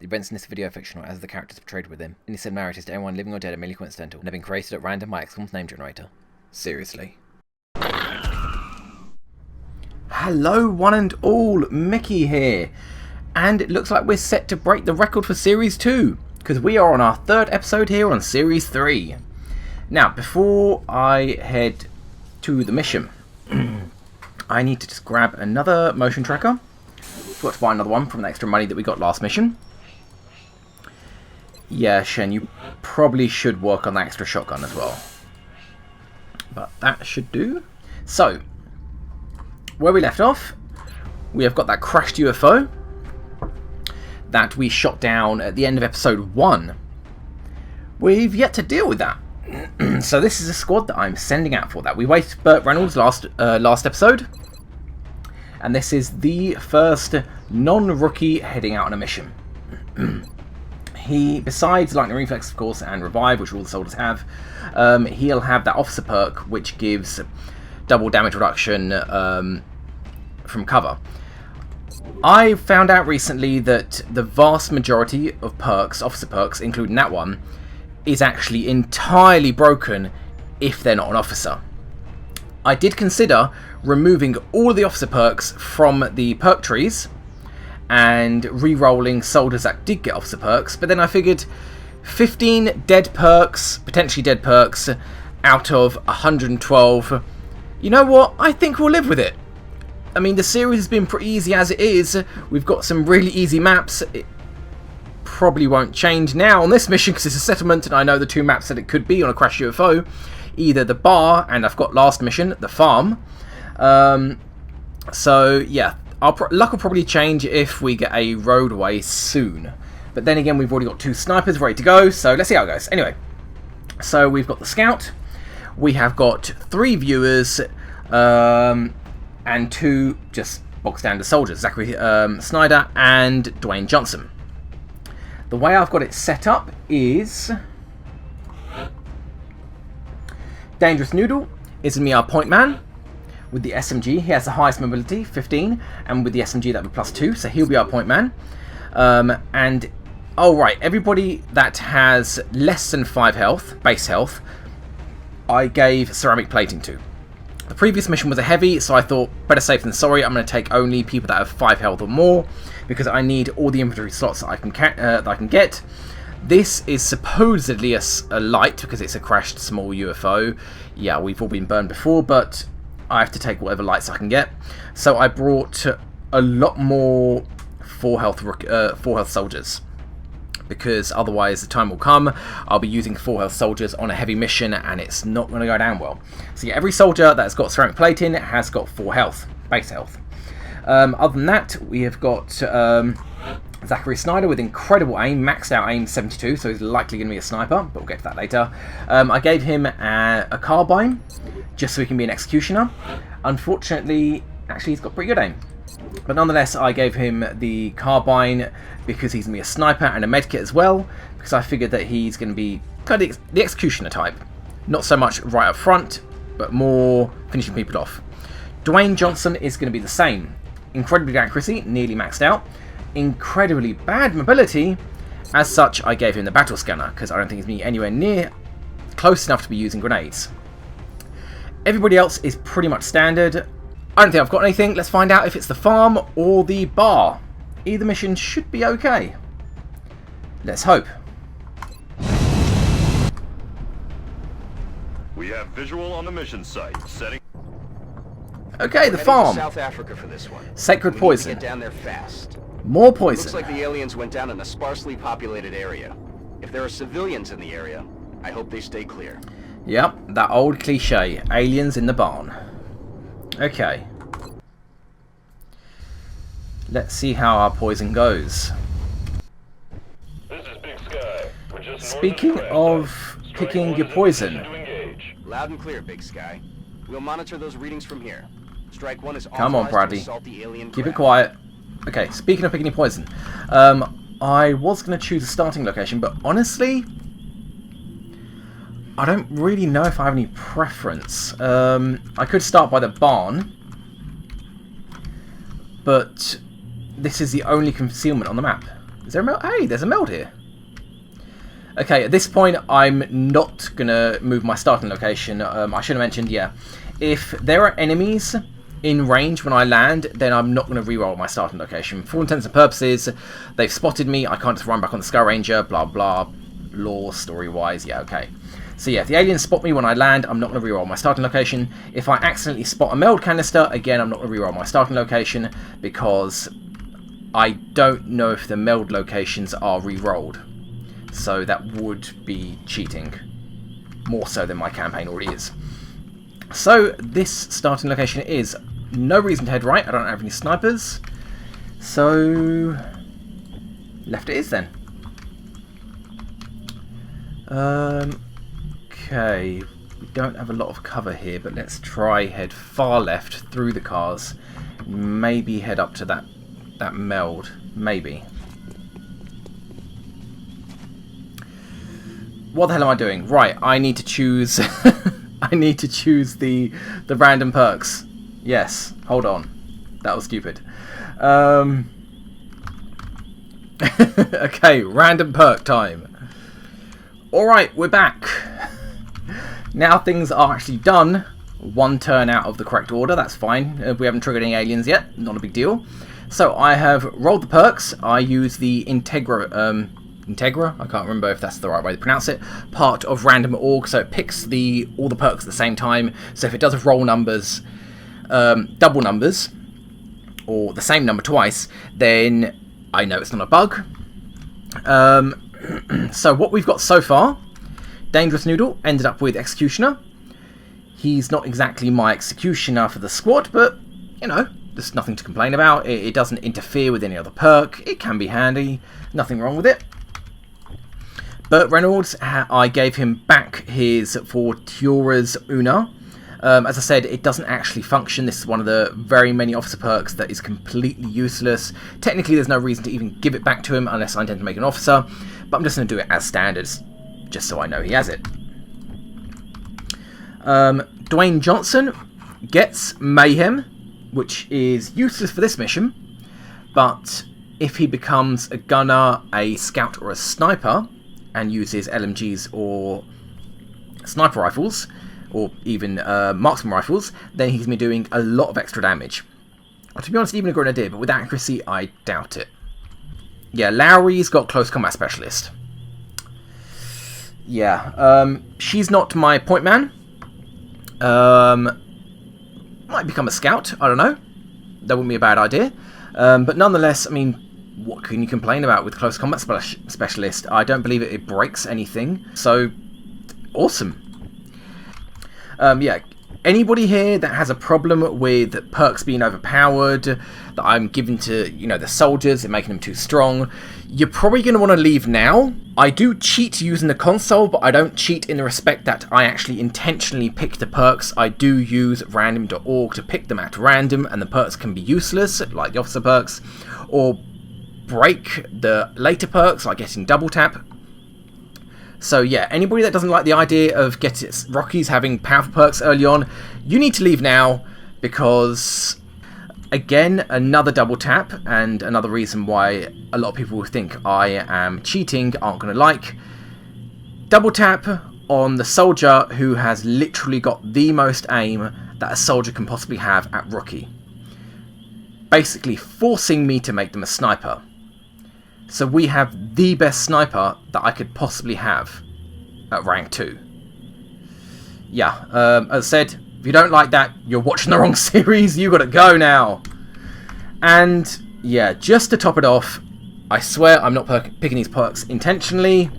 The events in this video are fictional as the characters portrayed within. Any similarities to anyone living or dead are merely coincidental and have been created at random by XCOM's name generator. Seriously. Hello one and all, Mickey here. And it looks like we're set to break the record for Series 2, because we are on our third episode here on Series 3. Now, before I head to the mission, I need to just grab another motion tracker. Forgot to buy another one from the extra money that we got last mission. Yeah, Shen, you probably should work on the extra shotgun as well. But that should do. So, where we left off, we have got that crashed UFO that we shot down at the end of episode 1. We've yet to deal with that. So this is a squad that I'm sending out for that. We waited Burt Reynolds last episode. And this is the first non-rookie heading out on a mission. He, besides Lightning Reflex, of course, and Revive, which all the soldiers have, he'll have that officer perk, which gives double damage reduction from cover. I found out recently that the vast majority of perks, officer perks, including that one, is actually entirely broken if they're not an officer. I did consider removing all of the officer perks from the perk trees and re-rolling soldiers that did get officer perks, but then I figured 15 dead perks, potentially dead perks, out of 112, you know what, I think we'll live with it. I mean, the series has been pretty easy as it is. We've got some really easy maps. It probably won't change now on this mission because it's a settlement, and I know the two maps that it could be on a crash UFO. Either the bar, and I've got last mission, the farm. So, yeah, luck will probably change if we get a roadway soon. But then again, we've already got 2 snipers ready to go, so let's see how it goes. Anyway, so we've got the scout. We have got 3 viewers, and 2 just box standard soldiers, Zachary Snyder and Dwayne Johnson. The way I've got it set up is Dangerous Noodle is going to be our point man with the SMG. He has the highest mobility, 15, and with the SMG that would be +2, so he'll be our point man. And, oh right, everybody that has less than 5 health, base health, I gave ceramic plating to. The previous mission was a heavy, so I thought, better safe than sorry, I'm going to take only people that have 5 health or more, because I need all the inventory slots that I can get. This is supposedly a light, because it's a crashed small UFO. Yeah, we've all been burned before, but I have to take whatever lights I can get. So I brought a lot more 4 health soldiers, because otherwise the time will come, I'll be using 4 health soldiers on a heavy mission, and it's not going to go down well. So yeah, every soldier that's got ceramic plating has got 4 health, base health. Other than that, we have got Zachary Snyder with incredible aim, maxed out aim 72, so he's likely going to be a sniper, but we'll get to that later. I gave him a carbine, just so he can be an executioner. Unfortunately, actually he's got pretty good aim. But nonetheless, I gave him the carbine because he's going to be a sniper and a medkit as well, because I figured that he's going to be kind of the executioner type. Not so much right up front, but more finishing people off. Dwayne Johnson is going to be the same. Incredibly good accuracy, nearly maxed out. Incredibly bad mobility. As such, I gave him the battle scanner, because I don't think he's me anywhere near close enough to be using grenades. Everybody else is pretty much standard. I don't think I've got anything. Let's find out if it's the farm or the bar. Either mission should be okay. Let's hope. We have visual on the mission site. Setting. Okay, the farm. South Africa for this one. Sacred poison. Get down there fast. More poison. Looks like the aliens went down in a sparsely populated area. If there are civilians in the area, I hope they stay clear. Yep, that old cliche. Aliens in the barn. Okay. Let's see how our poison goes. This is Big Sky. We're just Speaking of picking your poison. Loud and clear, Big Sky. We'll monitor those readings from here. Strike 1 is Come on, authorized Bradley. to assault the alien Keep it craft. quiet. Okay, speaking of picking your poison. I was going to choose a starting location, but honestly, I don't really know if I have any preference. I could start by the barn, but this is the only concealment on the map. Is there a meld? Hey, there's a meld here. Okay, at this point, I'm not going to move my starting location. I should have mentioned, yeah. If there are enemies in range when I land, then I'm not going to reroll my starting location. For all intents and purposes, they've spotted me. I can't just run back on the Sky Ranger, blah, blah. Lore, story-wise, yeah, okay. So yeah, if the aliens spot me when I land, I'm not going to reroll my starting location. If I accidentally spot a meld canister, again, I'm not going to reroll my starting location because I don't know if the meld locations are rerolled. So that would be cheating. More so than my campaign already is. So this starting location is no reason to head right. I don't have any snipers. So left it is then. Okay, we don't have a lot of cover here, but let's try head far left through the cars. Maybe head up to that meld. Maybe. What the hell am I doing? Right, I need to choose. I need to choose the random perks. Yes, hold on. That was stupid. Okay, random perk time. Alright, we're back. Now things are actually done. One turn out of the correct order, that's fine. We haven't triggered any aliens yet, not a big deal. So I have rolled the perks. I use the Integra, I can't remember if that's the right way to pronounce it, part of random org, so it picks all the perks at the same time. So if it does roll numbers, double numbers, or the same number twice, then I know it's not a bug. So what we've got so far, Dangerous Noodle ended up with Executioner. He's not exactly my Executioner for the squad, but, you know, there's nothing to complain about. It doesn't interfere with any other perk. It can be handy. Nothing wrong with it. Burt Reynolds, I gave him back his Fortura's Una. As I said, it doesn't actually function. This is one of the very many officer perks that is completely useless. Technically, there's no reason to even give it back to him unless I intend to make an officer. But I'm just going to do it as standards, just so I know he has it. Dwayne Johnson gets Mayhem, which is useless for this mission. But if he becomes a gunner, a scout, or a sniper, and uses LMGs or sniper rifles, or even marksman rifles, then he's going to be doing a lot of extra damage. Or, to be honest, even a grenadier, but with accuracy, I doubt it. Yeah, Lowry's got close combat specialist. Yeah, she's not my point man. Might become a scout, I don't know. That wouldn't be a bad idea. But nonetheless, I mean, what can you complain about with close combat specialist? I don't believe it breaks anything. So, awesome. Yeah, anybody here that has a problem with perks being overpowered, that I'm giving to, you know, the soldiers and making them too strong, you're probably going to want to leave now. I do cheat using the console, but I don't cheat in the respect that I actually intentionally pick the perks. I do use random.org to pick them at random, and the perks can be useless, like the officer perks, or break the later perks, like getting double tap. So yeah, anybody that doesn't like the idea of Rockies having powerful perks early on, you need to leave now, because, again, another double tap, and another reason why a lot of people who think I am cheating aren't going to like. Double tap on the soldier who has literally got the most aim that a soldier can possibly have at Rookie. Basically forcing me to make them a sniper. So we have the best sniper that I could possibly have at rank 2. Yeah, as I said, if you don't like that, you're watching the wrong series. You gotta go now. And yeah, just to top it off, I swear I'm not picking these perks intentionally.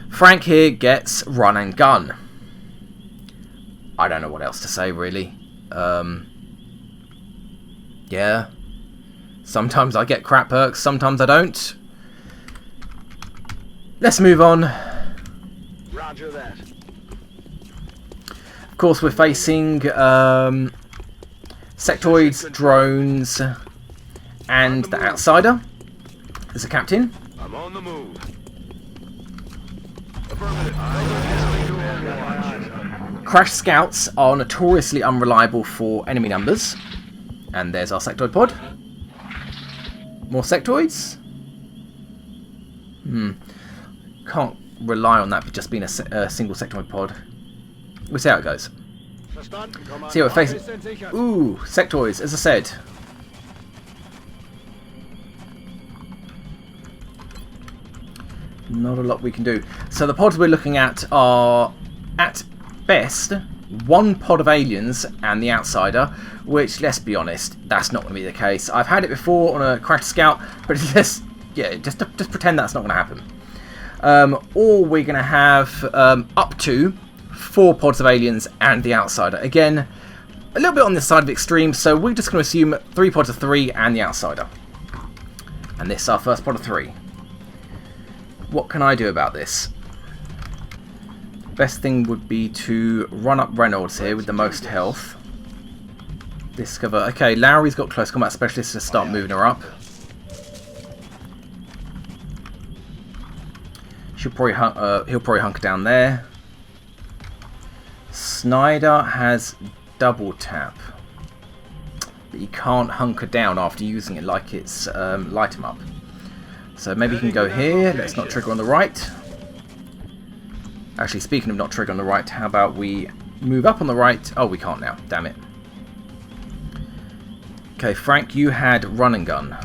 Frank here gets run and gun. I don't know what else to say, really. Yeah. Sometimes I get crap perks, sometimes I don't. Let's move on. Roger that. Of course, we're facing sectoids, drones, and the outsider. There's a captain. I'm on the move. Crash scouts are notoriously unreliable for enemy numbers. And there's our sectoid pod. More sectoids. Can't rely on that just being a single sectoid pod. We'll see how it goes. See what we're facing. Ooh, sectoids, as I said. Not a lot we can do. So the pods we're looking at are, at best, one pod of aliens and the outsider, which, let's be honest, that's not going to be the case. I've had it before on a Crash Scout, but just pretend that's not going to happen. Or we're going to have up to 4 pods of aliens and the outsider. Again, a little bit on the side of extreme, so we're just going to assume 3 pods of 3 and the outsider. And this is our first pod of 3. What can I do about this? Best thing would be to run up Reynolds here with the most health. Discover. Okay, Lowry's got close combat specialist to start moving her up. He'll probably hunker down there. Snyder has double tap, but he can't hunker down after using it like it's light him up. So maybe he can go here. Let's not trigger on the right. Actually, speaking of not trigger on the right, how about we move up on the right? Oh, we can't now. Damn it. Okay, Frank, you had run and gun.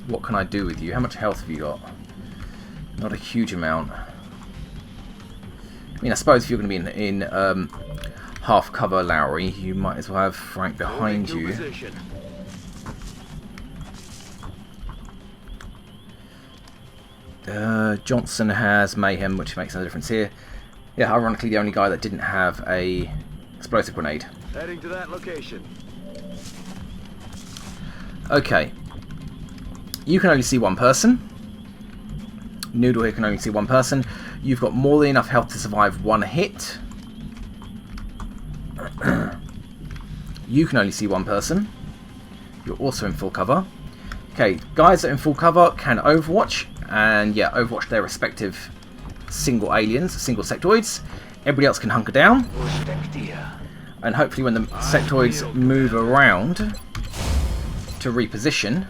What can I do with you? How much health have you got? Not a huge amount. I mean, I suppose if you're going to be in half cover, Lowry, you might as well have Frank behind you. Johnson has Mayhem, which makes no difference here. Yeah, ironically, the only guy that didn't have a explosive grenade. Heading to that location. Okay. You can only see one person. Noodle here can only see one person. You've got more than enough health to survive one hit. You can only see one person. You're also in full cover. Okay, guys that are in full cover can overwatch. And yeah, overwatch their respective single aliens, single sectoids. Everybody else can hunker down. And hopefully when the sectoids move around to reposition,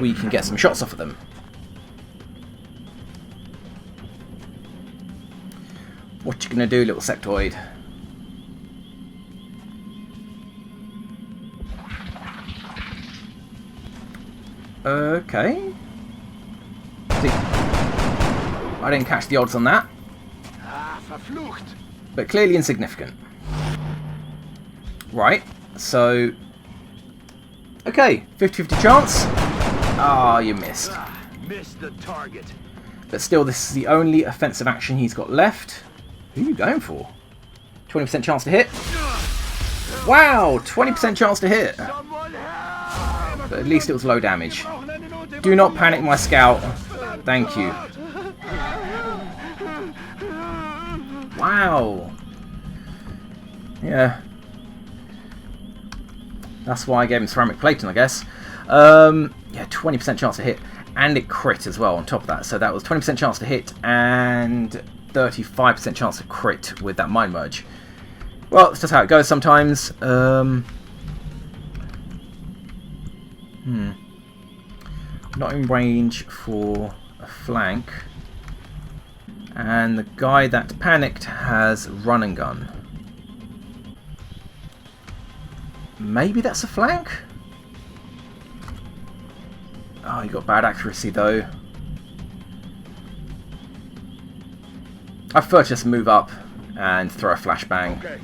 we can get some shots off of them. What you gonna do, little sectoid? Okay. See, I didn't catch the odds on that. But clearly insignificant. Right, so... Okay, 50-50 chance. Ah, you missed. Missed the target. But still, this is the only offensive action he's got left. Who are you going for? 20% chance to hit. Wow, 20% chance to hit. But at least it was low damage. Do not panic, my scout. Thank you. Wow. Yeah. That's why I gave him ceramic plating, I guess. Yeah, 20% chance to hit. And it crit as well on top of that. So that was 20% chance to hit and 35% chance to crit with that mind merge. Well, that's just how it goes sometimes. Not in range for a flank. And the guy that panicked has run and gun. Maybe that's a flank? Oh, he got bad accuracy though. I prefer to just move up and throw a flashbang. Okay.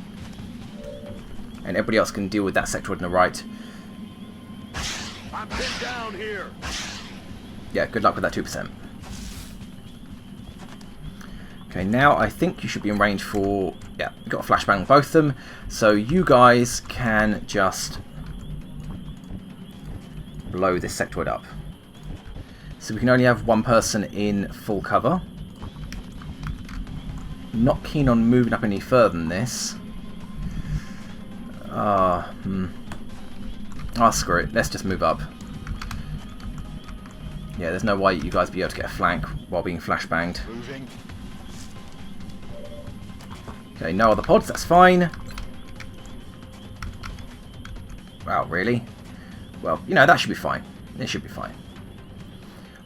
And everybody else can deal with that sectoid on the right. I'm pinned down here. Yeah, good luck with that 2%. Okay, now I think you should be in range for... Yeah, you've got a flashbang on both of them. So you guys can just blow this sectoid up. So we can only have one person in full cover. Not keen on moving up any further than this. Oh, screw it. Let's just move up. Yeah, there's no way you guys be able to get a flank while being flashbanged. Moving. Okay, no other pods, that's fine. Wow, really? Well, you know, that should be fine. It should be fine.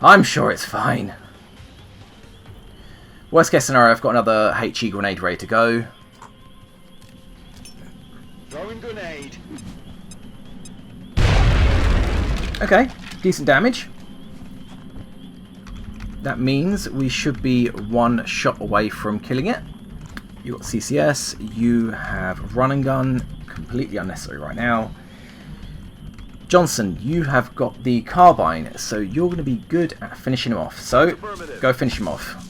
I'm sure it's fine. Worst case scenario, I've got another HE grenade ready to go. Throwing grenade. Okay, decent damage. That means we should be one shot away from killing it. You got CCS, you have run and gun, completely unnecessary right now. Johnson, you have got the carbine, so you're going to be good at finishing him off. So, go finish him off.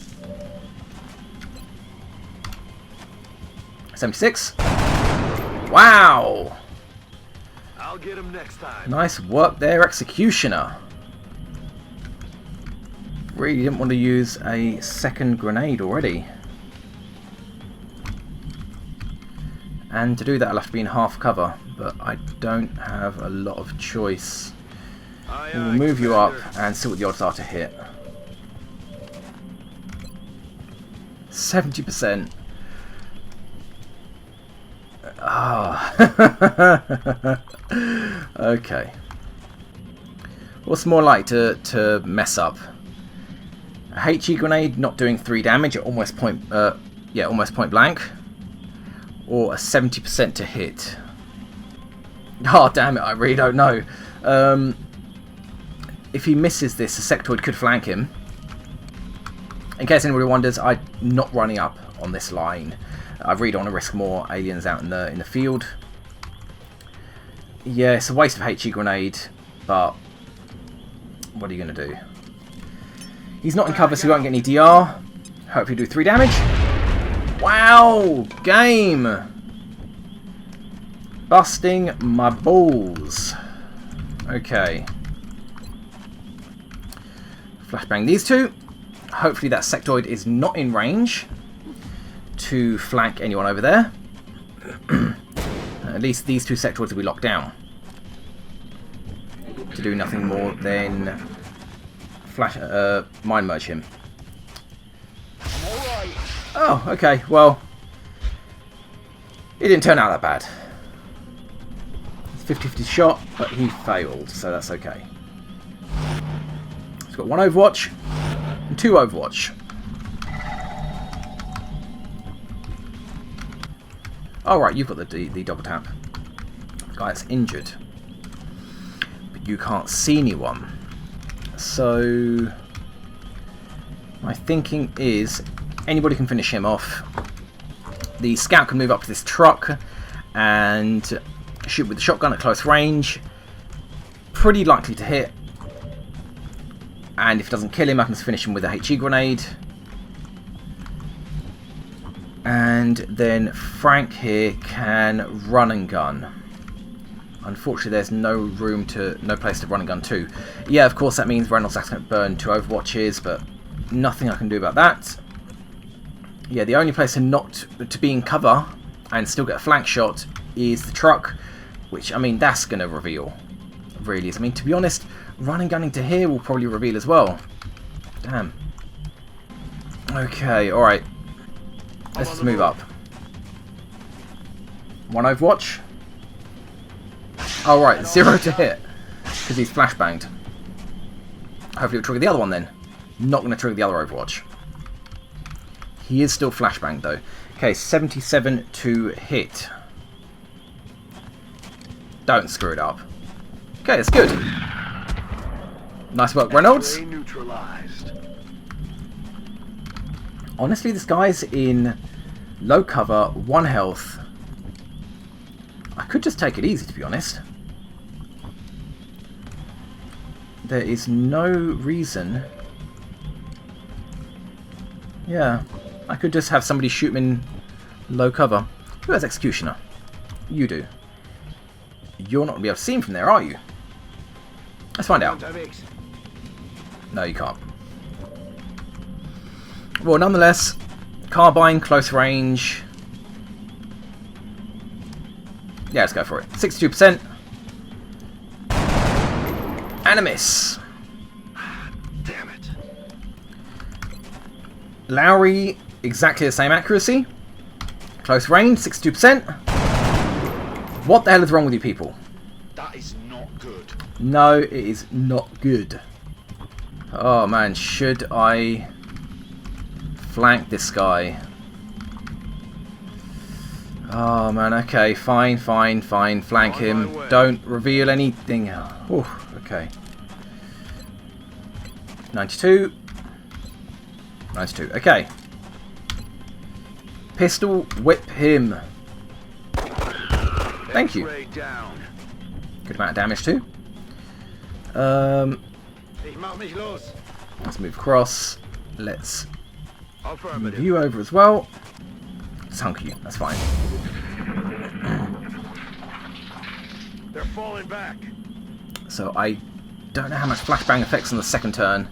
76. Wow! I'll get him next time. Nice work there, Executioner. Really didn't want to use a second grenade already. And to do that I'll have to be in half cover, but I don't have a lot of choice. We'll move you up and see what the odds are to hit. 70%. Ah. Okay. What's more likely to mess up? A HE grenade not doing 3 damage at almost point blank, or a 70% to hit. Oh damn it! I really don't know. If he misses this, a sectoid could flank him. In case anybody wonders, I'm not running up on this line. I really don't want to risk more aliens out in the field. Yeah, it's a waste of HE grenade, but what are you going to do? He's not in cover, so he won't get any DR. Hopefully do 3 damage. Wow! Game! Busting my balls. Okay. Flashbang these two. Hopefully that sectoid is not in range to flank anyone over there. At least these two sectoids will be locked down to do nothing more than mind merge him. Oh, okay, well, it didn't turn out that bad. It's 50-50 shot, but he failed, so that's okay. He's got 1 Overwatch and 2 Overwatch. Oh right, you've got the double tap. The guy's injured, but you can't see anyone. So my thinking is anybody can finish him off. The scout can move up to this truck and shoot with the shotgun at close range. Pretty likely to hit. And if it doesn't kill him, I can just finish him with a HE grenade. And then Frank here can run and gun. Unfortunately, there's no place to run and gun to. Yeah, of course, that means Reynolds is going to burn 2 Overwatches, but nothing I can do about that. Yeah, the only place to be in cover and still get a flank shot is the truck, which, I mean, that's going to reveal. Really is. I mean, to be honest, run and gunning to here will probably reveal as well. Damn. Okay, alright. Let's just move up. 1 Overwatch. Oh right, 0 to hit. Because he's flashbanged. Hopefully it'll trigger the other one then. Not going to trigger the other Overwatch. He is still flashbanged though. Okay, 77 to hit. Don't screw it up. Okay, that's good. Nice work, Reynolds. Honestly, this guy's in low cover, 1 health. I could just take it easy, to be honest. There is no reason. Yeah, I could just have somebody shoot him in low cover. Who has Executioner? You do. You're not going to be able to see him from there, are you? Let's find out. No, you can't. Well, nonetheless, carbine, close range. Yeah, let's go for it. 62%. And a miss. Damn it. Lowry, exactly the same accuracy. Close range, 62%. What the hell is wrong with you people? That is not good. No, it is not good. Oh man, should I flank this guy? Oh man, okay, fine. Flank him. Don't reveal anything. Oh, okay. 92. 92, okay. Pistol whip him. Thank you. Good amount of damage too. Let's move across. Let's move you over as well. Sunk you, that's fine. They're falling back. So I don't know how much flashbang affects on the second turn.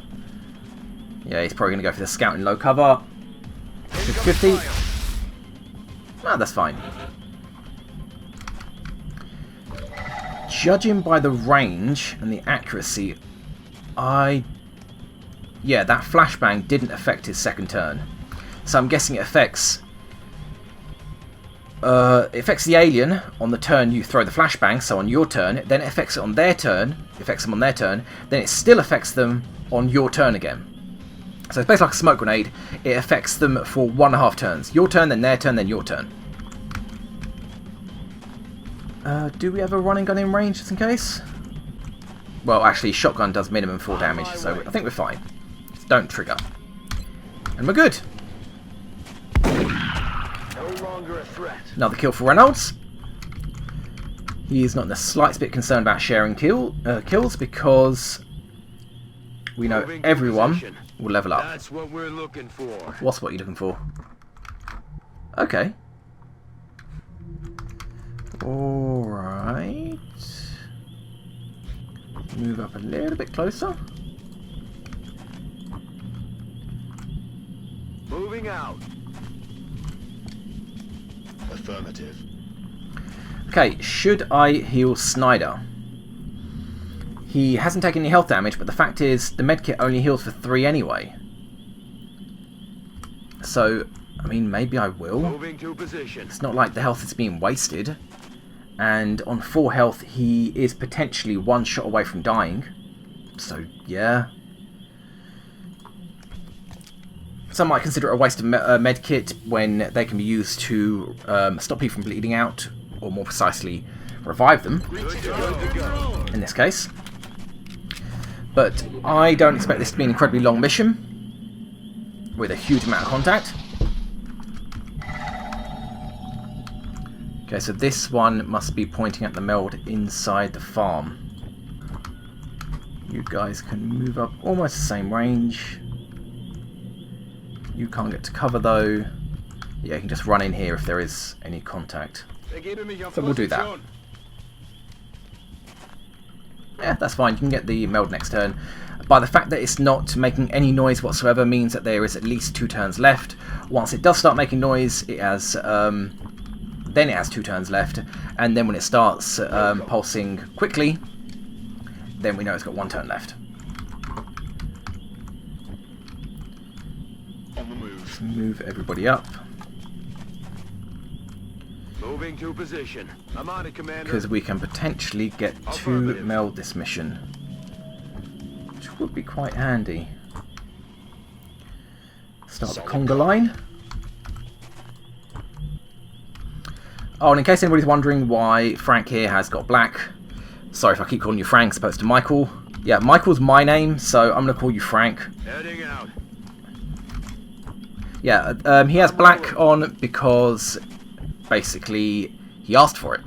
Yeah, he's probably going to go for the scout in low cover. 50. No, that's fine. Judging by the range and the accuracy, yeah, that flashbang didn't affect his second turn. So I'm guessing it affects the alien on the turn you throw the flashbang, so on your turn, then it affects it on their turn, then it still affects them on your turn again. So it's basically like a smoke grenade, it affects them for 1.5 turns. Your turn, then their turn, then your turn. Do we have a running gun in range, just in case? Well, actually, shotgun does minimum 4 damage, so I think we're fine. Just don't trigger. And we're good. No longer a threat. Another kill for Reynolds. He is not in the slightest bit concerned about sharing kills, because we know everyone will level up. That's what we're looking for. What's what you're looking for? Okay. Alright. Move up a little bit closer. Moving out. Affirmative. Okay, should I heal Snyder? He hasn't taken any health damage, but the fact is the medkit only heals for 3 anyway. So, I mean, maybe I will. Moving to position. It's not like the health is being wasted. And on 4 health, he is potentially 1 shot away from dying. So, yeah. Some might consider it a waste of medkit when they can be used to stop people from bleeding out, or more precisely, revive them, in this case. But I don't expect this to be an incredibly long mission, with a huge amount of contact. Okay, so this one must be pointing at the meld inside the farm. You guys can move up almost the same range. You can't get to cover though. Yeah, you can just run in here if there is any contact. So we'll do that. Yeah, that's fine. You can get the meld next turn. By the fact that it's not making any noise whatsoever means that there is at least 2 turns left. Once it does start making noise, it has then it has 2 turns left, and then when it starts pulsing quickly, then we know it's got 1 turn left. On the move. Let's move everybody up. Moving to position. I'm on it, Commander. Because we can potentially get to meld this mission, which would be quite handy. Start the conga line. Oh, and in case anybody's wondering why Frank here has got black, sorry if I keep calling you Frank as opposed to Michael. Yeah, Michael's my name, so I'm going to call you Frank. Heading out. Yeah, he has black on because basically he asked for it.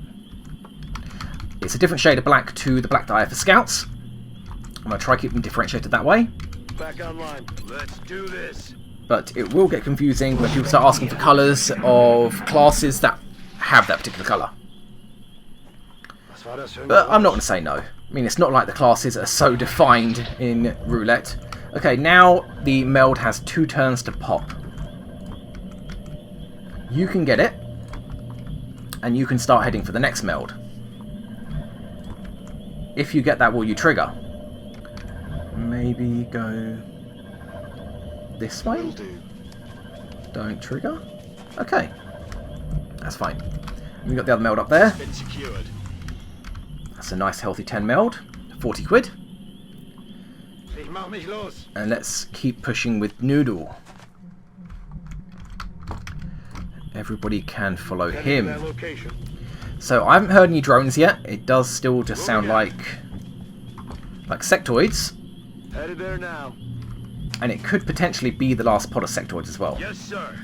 It's a different shade of black to the black that I have for scouts. I'm going to try to keep them differentiated that way. Back online. Let's do this. But it will get confusing when people start asking for colours of classes that have that particular colour. But I'm not going to say no. I mean, it's not like the classes are so defined in roulette. Okay, now the meld has 2 turns to pop. You can get it, and you can start heading for the next meld. If you get that, will you trigger? Maybe go this way? Don't trigger? Okay. That's fine. We've got the other meld up there. Been secured. That's a nice healthy 10 meld. 40 quid. Ich mach mich los. And let's keep pushing with Noodle. Everybody can follow Heading to that him. location. So I haven't heard any drones yet. It does still just sound like sectoids. Headed there now. And it could potentially be the last pod of sectoids as well. Yes, sir.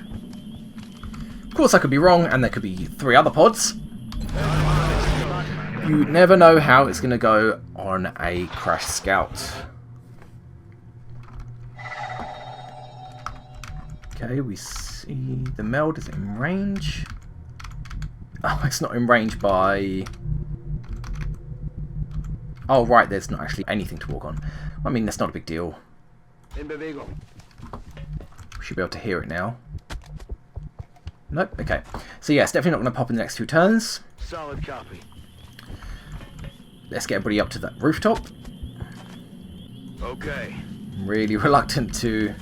Of course I could be wrong, and there could be 3 other pods. You never know how it's going to go on a crash scout. Okay, we see the meld. Is it in range? Oh, it's not in range by... Oh, right, there's not actually anything to walk on. I mean, that's not a big deal. In Bewegung. We should be able to hear it now. Nope, okay. So yeah, it's definitely not going to pop in the next 2 turns. Solid copy. Let's get everybody up to that rooftop. Okay. I'm really reluctant to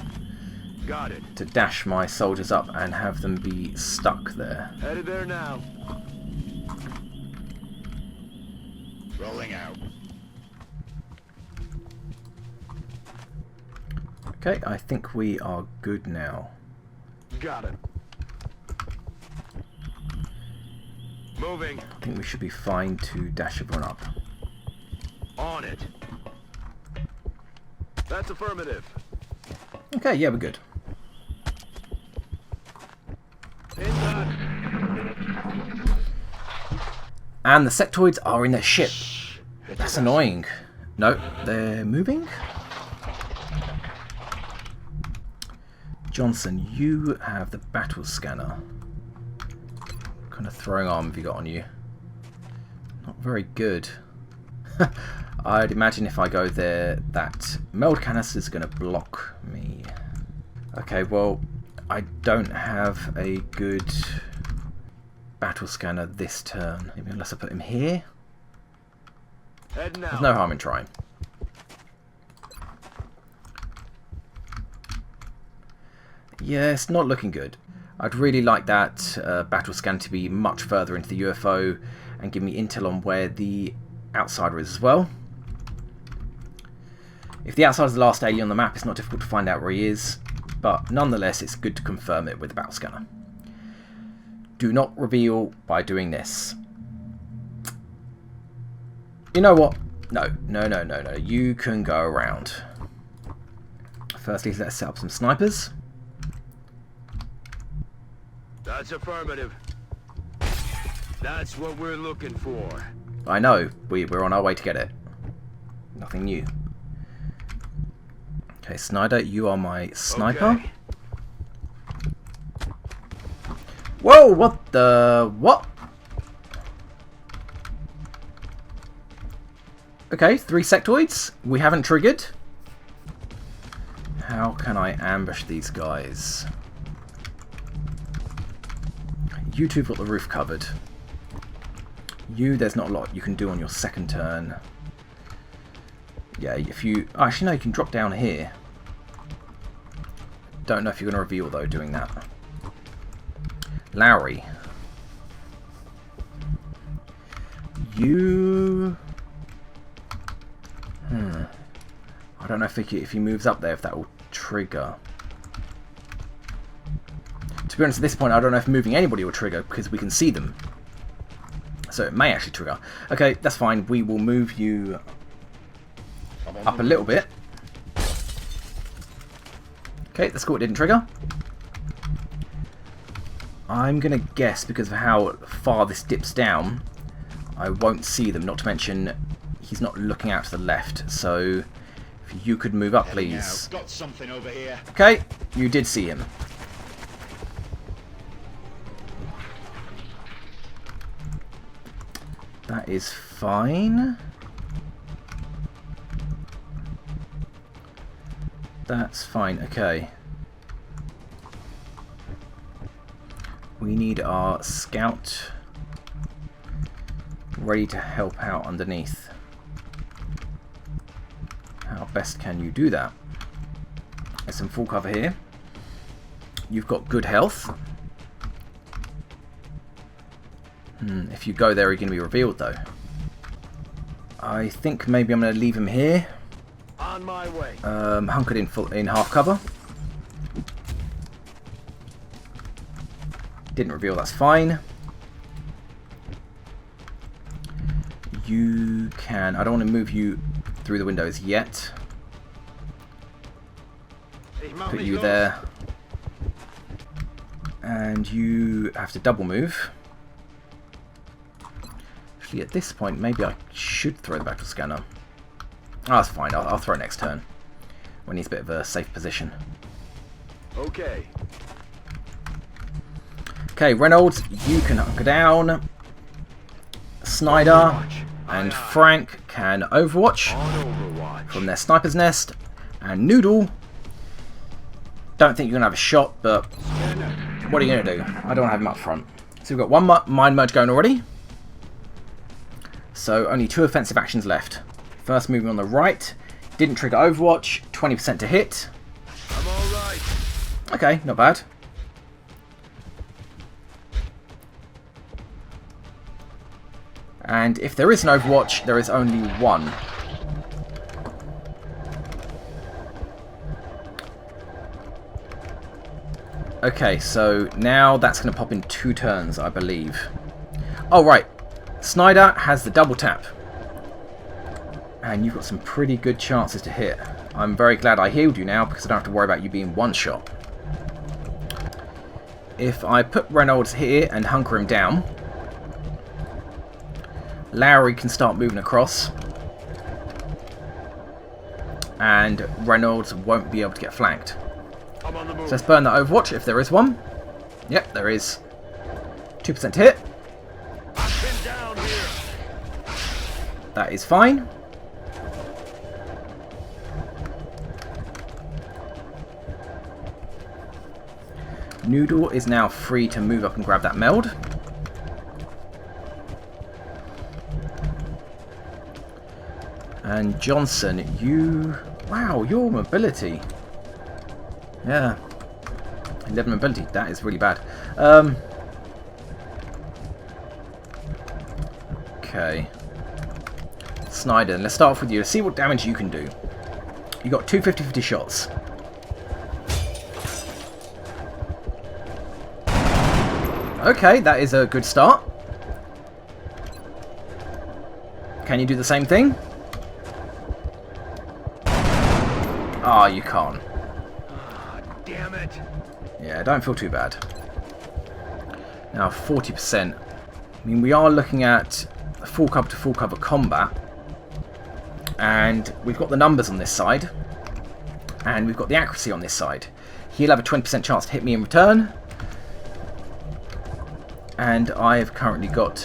Got it. dash my soldiers up and have them be stuck there. Headed there now. Rolling out. Okay, I think we are good now. Got it. Moving. I think we should be fine to dash everyone up. On it. That's affirmative. Okay, yeah, we're good. In that. And the sectoids are in their ship. That's annoying. No, they're moving. Johnson, you have the battle scanner. What kind of throwing arm have you got on you? Not very good. I'd imagine if I go there, that meld canister is going to block me. Okay, well, I don't have a good battle scanner this turn. Maybe unless I put him here. Head now. There's no harm in trying. Yeah, it's not looking good. I'd really like that battle scan to be much further into the UFO and give me intel on where the outsider is as well. If the outsider is the last alien on the map, it's not difficult to find out where he is, but nonetheless it's good to confirm it with the battle scanner. Do not reveal by doing this. You know what? No. You can go around. Firstly, let's set up some snipers. That's affirmative. That's what we're looking for. I know. We're on our way to get it. Nothing new. Okay, Snyder, you are my sniper. Okay. Whoa, what the... What? Okay, 3 sectoids. We haven't triggered. How can I ambush these guys? You two have got the roof covered. You, there's not a lot you can do on your second turn. Yeah, if you... Actually, no, you can drop down here. Don't know if you're going to reveal, though, doing that. Lowry. You... I don't know if he moves up there, if that will trigger. To be honest, at this point, I don't know if moving anybody will trigger, because we can see them. So it may actually trigger. Okay, that's fine. We will move you up a little bit. Okay, that's cool. It didn't trigger. I'm going to guess, because of how far this dips down, I won't see them. Not to mention, he's not looking out to the left. So if you could move up, please. Got something over here. Okay, you did see him. That is fine. That's fine, okay. We need our scout ready to help out underneath. How best can you do that? There's some full cover here. You've got good health. If you go there, you're going to be revealed, though. I think maybe I'm going to leave him here. On On my way. Hunkered in half cover. Didn't reveal, that's fine. You can... I don't want to move you through the windows yet. Put you there. And you have to double move. Actually, at this point, maybe I should throw the battle scanner. Oh, that's fine. I'll throw it next turn. When he's a bit of a safe position. Okay. Okay, Reynolds, you can hunker down. Snyder and Frank can Overwatch from their sniper's nest. And Noodle, don't think you're going to have a shot, but what are you going to do? I don't have him up front. So we've got one mind merge going already. So only 2 offensive actions left. First moving on the right. Didn't trigger Overwatch. 20% to hit. I'm alright. Okay, not bad. And if there is an Overwatch, there is only one. Okay, so now that's going to pop in 2 turns, I believe. Oh, right. Snyder has the double tap. And you've got some pretty good chances to hit. I'm very glad I healed you now, because I don't have to worry about you being one shot. If I put Reynolds here and hunker him down, Lowry can start moving across. And Reynolds won't be able to get flanked. I'm on the move. So let's burn that Overwatch if there is one. Yep, there is. 2% hit. I'm pinned down here. That is fine. Noodle is now free to move up and grab that meld. And Johnson, you... Wow, your mobility. Yeah. 11 mobility. That is really bad. Okay. Snyder, let's start off with you. Let's see what damage you can do. You got 2 50-50 shots. Okay, that is a good start. Can you do the same thing? Ah, you can't. Ah, damn it. Yeah, don't feel too bad. Now, 40%. I mean, we are looking at full cover to full cover combat. And we've got the numbers on this side. And we've got the accuracy on this side. He'll have a 20% chance to hit me in return. And I've currently got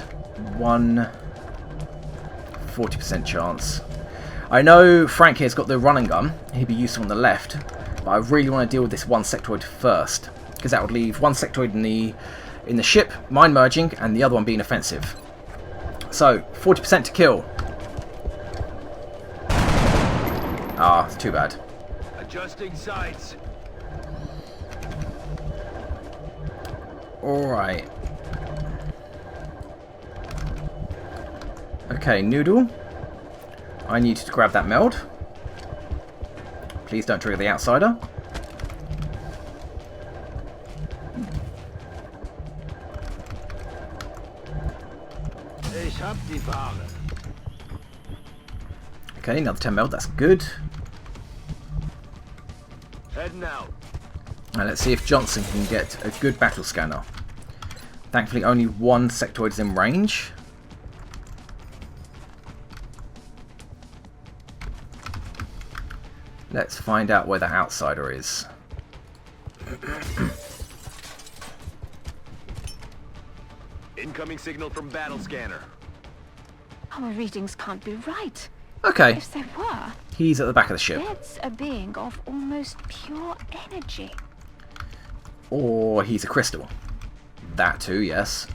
one 40% chance. I know Frank here's got the run and gun. He'd be useful on the left. But I really want to deal with this one sectoid first. Because that would leave one sectoid in the ship, mind merging, and the other one being offensive. So, 40% to kill. Ah, it's too bad. Adjusting sights. Alright. Okay, Noodle. I need you to grab that meld. Please don't trigger the outsider. Ich hab die Ware. Okay, another 10 meld, that's good. Heading out. Now let's see if Johnson can get a good battle scanner. Thankfully only one sectoid is in range. Let's find out where the outsider is. Incoming signal from battle scanner. Our readings can't be right. Okay, If they were, he's at the back of the ship. it's a being of almost pure energy. Or he's a crystal. That too, yes.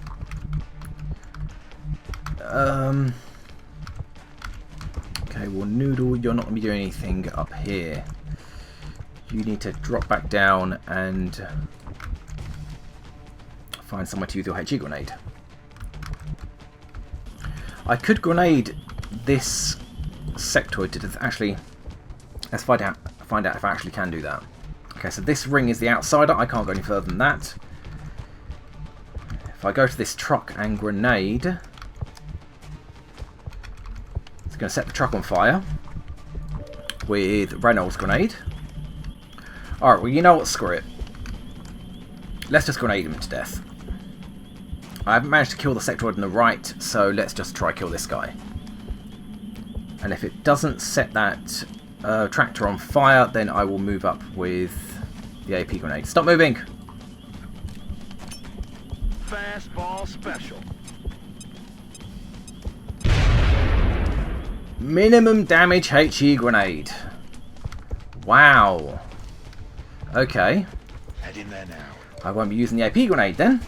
Okay, well, Noodle, you're not going to be doing anything up here. You need to drop back down and find somewhere to use your HE grenade. I could grenade this sectoid to actually Let's find out if I actually can do that. Okay, so this ring is the outsider. I can't go any further than that. If I go to this truck and grenade, it's going to set the truck on fire with Reynolds' grenade. Alright, well, you know what? Screw it. Let's just grenade him to death. I haven't managed to kill the sectoid on the right, so let's just try kill this guy. And if it doesn't set that tractor on fire, then I will move up with the AP grenade. Stop moving! Fastball special. Minimum damage HE grenade. Wow. Okay. Head in there now. I won't be using the AP grenade then.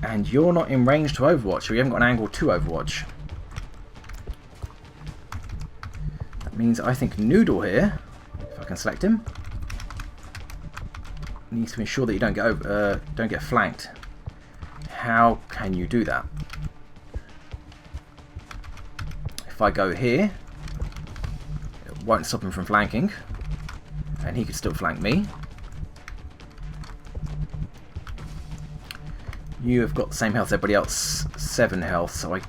And you're not in range to Overwatch, so you haven't got an angle to Overwatch. That means I think Noodle here, if I can select him, needs to ensure that you don't get flanked. How can you do that? If I go here, it won't stop him from flanking, and he could still flank me. You have got the same health as everybody else, 7 health, so I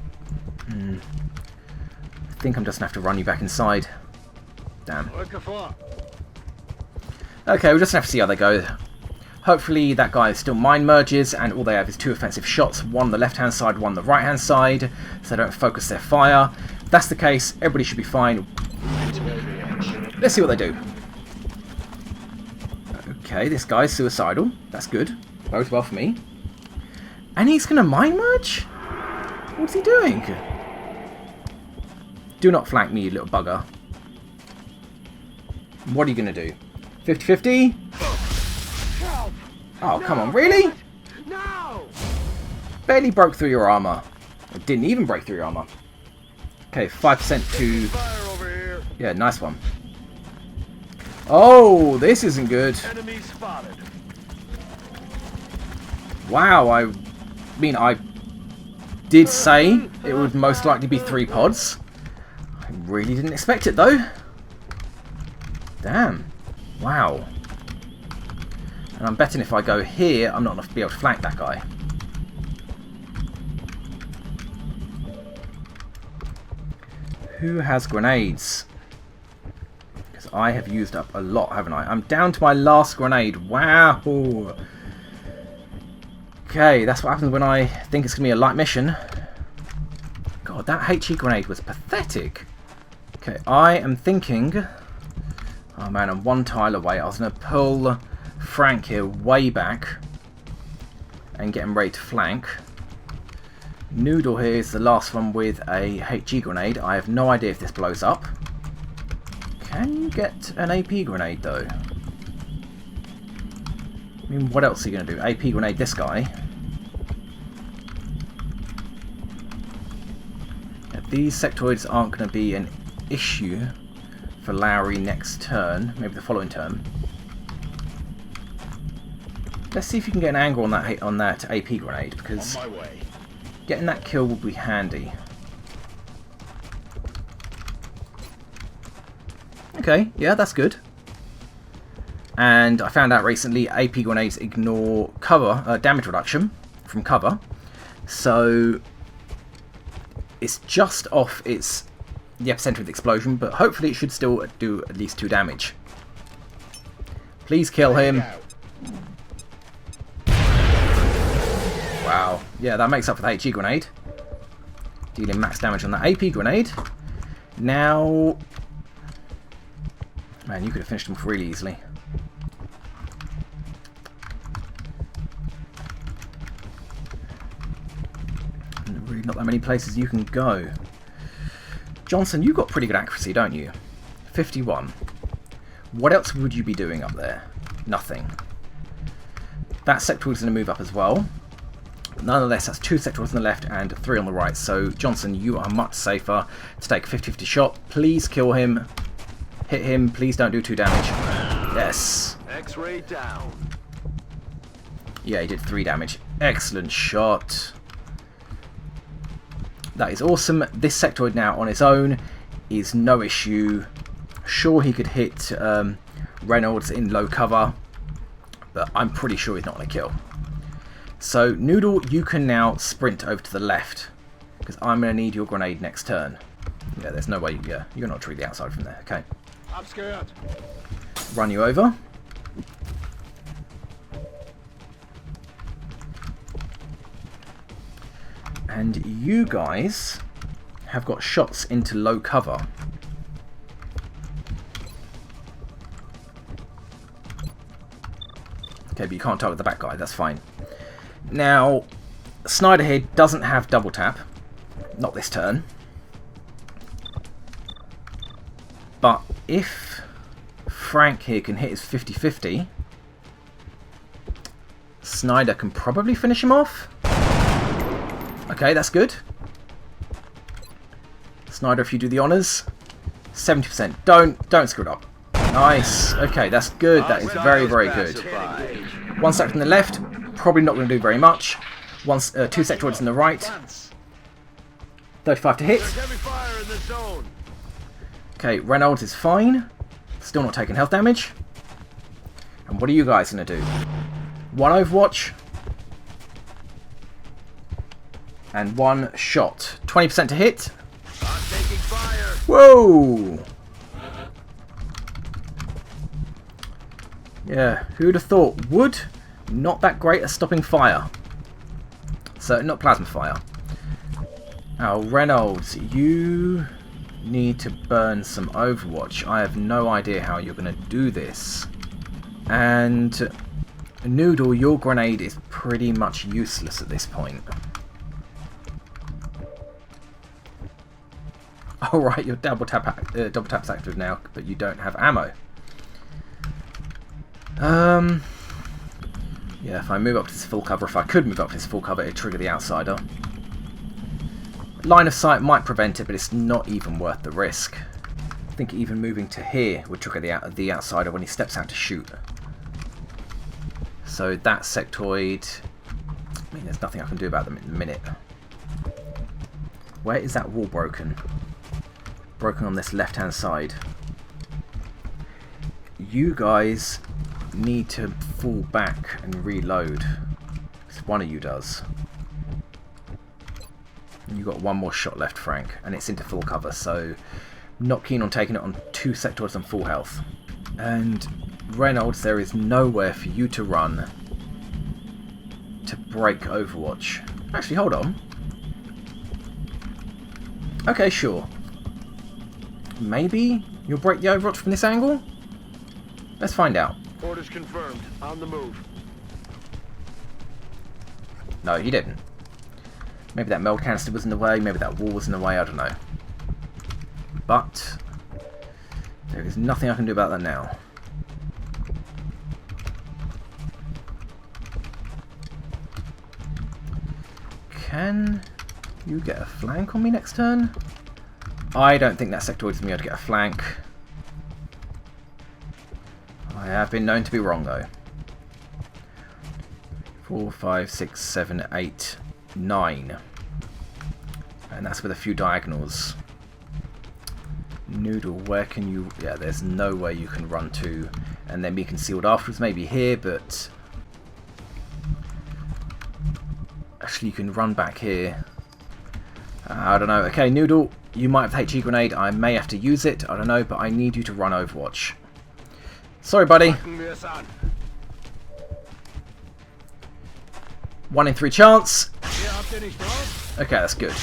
think I'm just going to have to run you back inside. Damn. Okay, we'll just have to see how they go. Hopefully that guy still mind merges, and all they have is 2 offensive shots, one on the left hand side, one on the right hand side, so they don't focus their fire. If that's the case, everybody should be fine. Let's see what they do. Okay, this guy's suicidal. That's good. Bodes well for me. And he's going to mind merge? What's he doing? Do not flank me, you little bugger. What are you going to do? 50-50? Oh, come on, really? No! Barely broke through your armor. It didn't even break through your armor. Okay, 5% to... Fire over here. Yeah, nice one. Oh, this isn't good. Enemy spotted. Wow, I did say it would most likely be 3 pods. I really didn't expect it, though. Damn. Wow. And I'm betting if I go here, I'm not going to be able to flank that guy. Who has grenades? Because I have used up a lot, haven't I? I'm down to my last grenade. Wow. Okay, that's what happens when I think it's going to be a light mission. God, that HE grenade was pathetic. Okay, I am thinking... Oh man, I'm 1 tile away. I was going to pull Frank here way back and get him ready to flank. Noodle here is the last one with a HE grenade. I have no idea if this blows up. Can you get an AP grenade though? I mean, what else are you going to do? AP grenade this guy. Yeah, these sectoids aren't going to be an issue for Lowry next turn. Maybe the following turn. Let's see if you can get an angle on that AP grenade, because On my way. getting that kill will be handy. Okay, yeah, that's good. And I found out recently AP grenades ignore cover damage reduction from cover, so it's just off the epicenter of the explosion, but hopefully it should still do at least 2 damage. Please kill him. Wow, yeah, that makes up for the HE grenade. Dealing max damage on that AP grenade. Now, man, you could have finished him off really easily. Really not that many places you can go. Johnson, you've got pretty good accuracy, don't you? 51. What else would you be doing up there? Nothing. That sector is going to move up as well. Nonetheless, that's 2 sectors on the left and 3 on the right. So, Johnson, you are much safer to take a 50-50 shot. Please kill him. Hit him. Please don't do 2 damage. Yes. X-ray down. Yeah, he did 3 damage. Excellent shot. That is awesome. This sectoid now on its own is no issue. Sure, he could hit Reynolds in low cover, but I'm pretty sure he's not going to kill. So, Noodle, you can now sprint over to the left, because I'm going to need your grenade next turn. Yeah, there's no way, yeah, you're not treating the outside from there, okay. I'm scared. Run you over. And you guys have got shots into low cover. Okay, but you can't target the back guy, that's fine. Now, Snyder here doesn't have double tap. Not this turn. But if Frank here can hit his 50-50, Snyder can probably finish him off. Okay, that's good. Snyder, if you do the honours. 70%. Don't screw it up. Nice. Okay, that's good. That is very, very good. One sector on the left. Probably not going to do very much. Two sectoids on the right. 35 to hit. Okay, Reynolds is fine. Still not taking health damage. And what are you guys going to do? One Overwatch. And one shot. 20% to hit. I'm taking fire. Whoa! Yeah, who'd have thought? Wood, not that great at stopping fire. So, not plasma fire. Now, Reynolds, you need to burn some Overwatch. I have no idea how you're going to do this. And Noodle, your grenade is pretty much useless at this point. Oh right, your double tap's active now, but you don't have ammo. Yeah, if I move up to this full cover, if I could move up to this full cover, it'd trigger the outsider. Line of sight might prevent it, but it's not even worth the risk. I think even moving to here would trigger the outsider when he steps out to shoot. So that sectoid, I mean, there's nothing I can do about them in a minute. Where is that wall broken? Broken on this left-hand side. You guys need to fall back and reload. One of you does. And you've got one more shot left, Frank, and it's into full cover, so not keen on taking it on two sectoids on full health. And Reynolds, there is nowhere for you to run to break Overwatch. Actually, hold on. Okay, sure. Maybe you'll break the Overwatch from this angle? Let's find out. Orders confirmed. On the move. No, he didn't. Maybe that meld canister was in the way, maybe that wall was in the way, I don't know. But there is nothing I can do about that now. Can you get a flank on me next turn? I don't think that sectoid is going to be able to get a flank. I have been known to be wrong though. 4, 5, 6, 7, 8, 9. And that's with a few diagonals. Noodle, where can you... Yeah, there's no way you can run to and then be concealed afterwards. Maybe here, but... Actually, you can run back here. I don't know. Okay, Noodle, you might have the HE grenade. I may have to use it. I don't know, but I need you to run Overwatch. Sorry, buddy. 1 in 3 chance. Okay, that's good.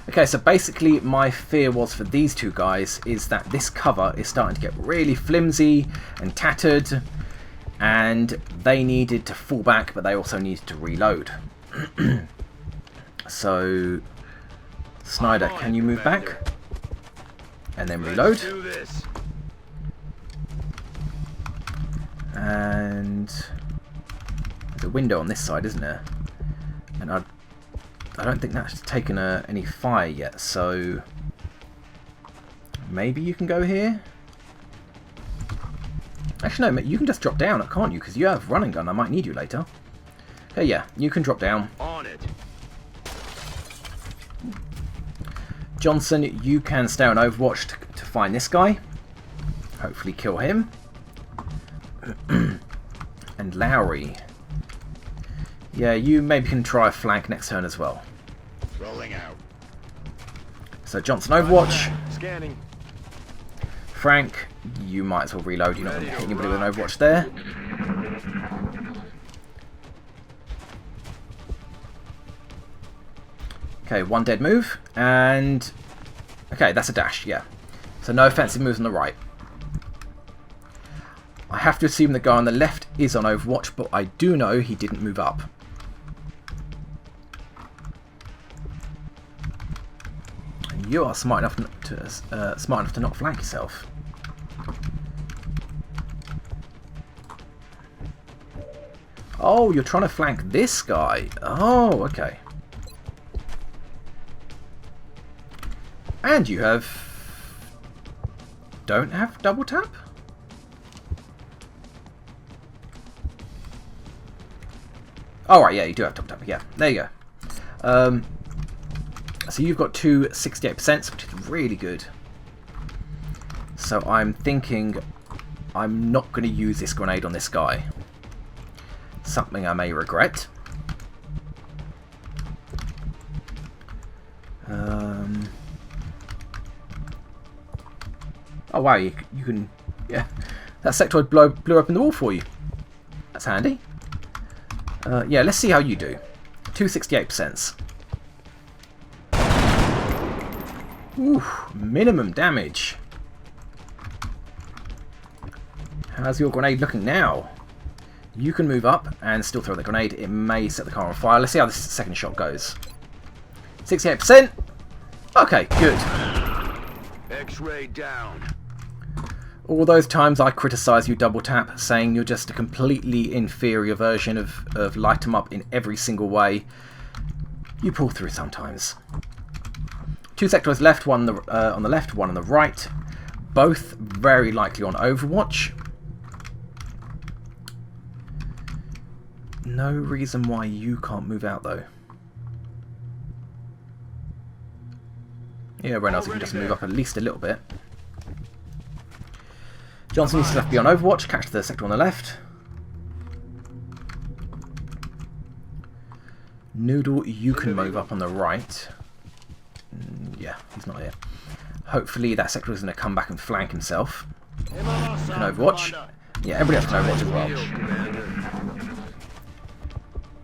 Okay, so basically my fear was for these two guys is that this cover is starting to get really flimsy and tattered, and they needed to fall back, but they also needed to reload. So, Snyder, can you move back? And then reload. And there's a window on this side, isn't there? And I don't think that's taken any fire yet, so maybe you can go here? Actually no, you can just drop down, can't you? Because you have running gun, I might need you later. Okay, yeah, you can drop down. On it. Johnson, you can stay on Overwatch to find this guy. Hopefully kill him. And Lowry. Yeah, you maybe can try a flank next turn as well. Rolling out. So Johnson Overwatch. Scanning. Frank, you might as well reload. You're not going to hit anybody with an Overwatch there. Okay, one dead move, and... Okay, that's a dash, yeah. So no offensive moves on the right. I have to assume the guy on the left is on Overwatch, but I do know he didn't move up. And you are smart enough to not flank yourself. Oh, you're trying to flank this guy. Oh, okay. And you don't have double tap? Oh, right, yeah, you do have double tap. Yeah, there you go. So you've got two 68%, which is really good. So I'm thinking I'm not going to use this grenade on this guy. Something I may regret. Oh wow, you can... Yeah, that sectoid blew up in the wall for you. That's handy. Yeah, let's see how you do. 268%. Ooh, minimum damage. How's your grenade looking now? You can move up and still throw the grenade. It may set the car on fire. Let's see how this second shot goes. 68%. Okay, good. X-ray down. All those times I criticise you double tap, saying you're just a completely inferior version of light 'em up in every single way, you pull through sometimes. Two sectoids left, one on the left, one on the right. Both very likely on Overwatch. No reason why you can't move out though. Yeah, everyone else can just move up at least a little bit. Johnson needs to be on Overwatch, catch the sector on the left. Noodle, you can move up on the right. Yeah, he's not here. Hopefully that sector is going to come back and flank himself. You can Overwatch. Yeah, everybody else can Overwatch as well.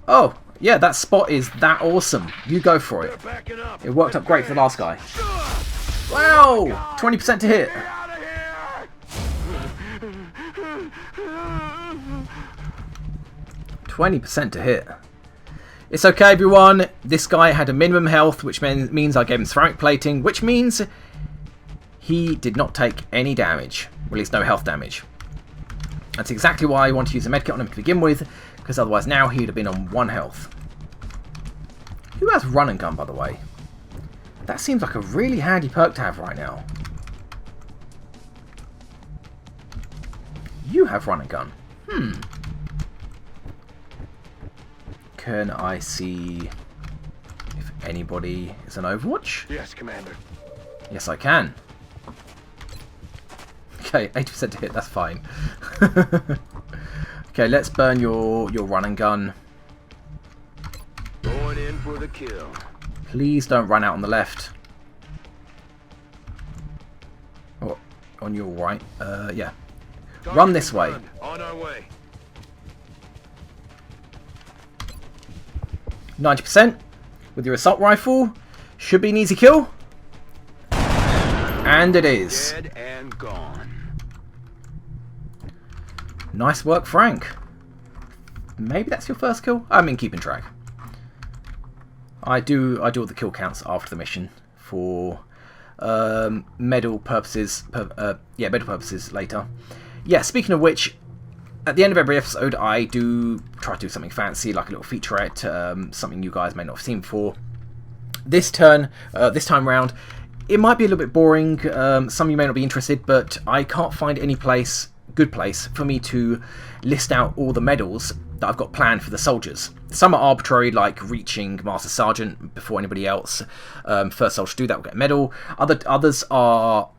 Oh, yeah, that spot is that awesome. You go for it. It worked up great for the last guy. Wow! 20% to hit. 20% to hit. It's okay, everyone. This guy had a minimum health, which means I gave him ceramic plating, which means he did not take any damage. Well, at least no health damage. That's exactly why I want to use a medkit on him to begin with, because otherwise now he would have been on 1 health. Who has run and gun, by the way? That seems like a really handy perk to have right now. You have run and gun. Can I see if anybody is on Overwatch? Yes, Commander. Yes, I can. Okay, 80% to hit, that's fine. Okay, let's burn your run and gun. Going in for the kill. Please don't run out on the left. Or on your right. Yeah. Run this way. On our way. 90% with your assault rifle. Should be an easy kill. And it is. Dead and gone. Nice work, Frank. Maybe that's your first kill? I'm in keeping track. I do all the kill counts after the mission for medal purposes. Medal purposes later. Yeah, speaking of which, at the end of every episode, I do try to do something fancy, like a little featurette, something you guys may not have seen before. This time round, it might be a little bit boring. Some of you may not be interested, but I can't find any good place for me to list out all the medals that I've got planned for the soldiers. Some are arbitrary, like reaching Master Sergeant before anybody else. First soldier to do that will get a medal. Others are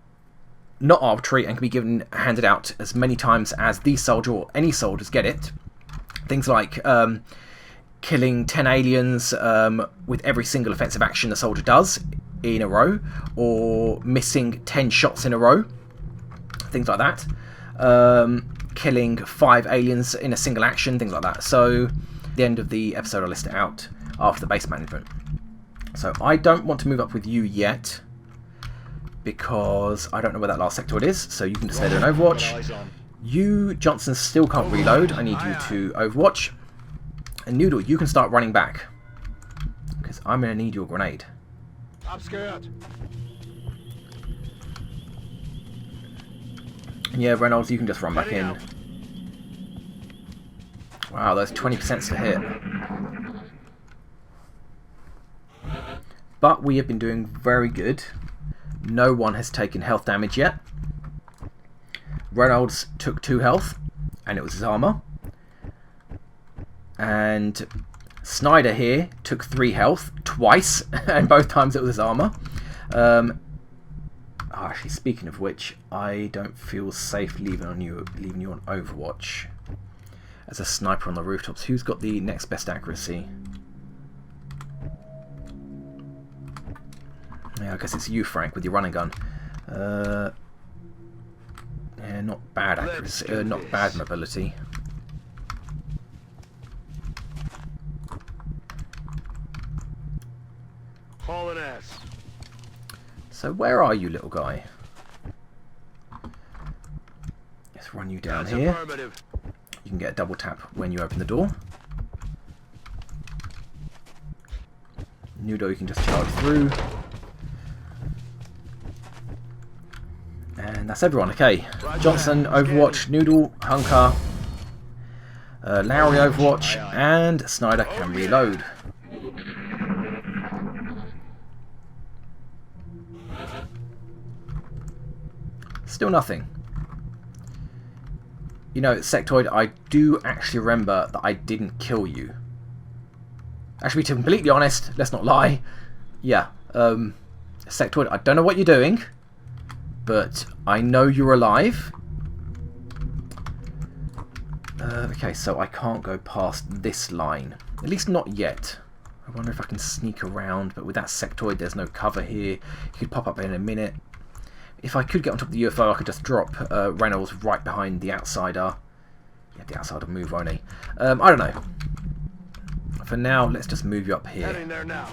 not arbitrary and can be handed out as many times as the soldier or any soldiers get it. Things like killing 10 aliens with every single offensive action the soldier does in a row, or missing 10 shots in a row, things like that. Killing 5 aliens in a single action, things like that. So at the end of the episode I'll list it out after the base management. So I don't want to move up with you yet, because I don't know where that last sectoid is, so you can just stay there and Overwatch. You, Johnson, still can't reload. I need you to Overwatch. And Noodle, you can start running back, because I'm going to need your grenade. I'm scared. And yeah, Reynolds, you can just run back in. Wow, those 20% to hit. But we have been doing very good. No one has taken health damage yet. Reynolds took 2 health, and it was his armor. And Snyder here took 3 health twice, and both times it was his armor. Actually, speaking of which, I don't feel safe leaving you on Overwatch as a sniper on the rooftops. Who's got the next best accuracy? Yeah, I guess it's you, Frank, with your running gun. Yeah, not bad accuracy, not bad mobility. Hauling ass. So where are you, little guy? Let's run you down That's here. affirmative. You can get a double tap when you open the door. Nudo, you can just charge through. And that's everyone. Okay, Johnson, Overwatch, Noodle, Hunker, Lowry, Overwatch, and Snyder can reload. Still nothing. You know, Sectoid, I do actually remember that I didn't kill you. Actually, to be completely honest, let's not lie. Yeah, Sectoid, I don't know what you're doing, but I know you're alive. Okay, so I can't go past this line. At least not yet. I wonder if I can sneak around, but with that Sectoid, there's no cover here. He could pop up in a minute. If I could get on top of the UFO, I could just drop Reynolds right behind the outsider. Yeah, the outsider will move, won't he? I don't know. For now, let's just move you up here. Heading there now.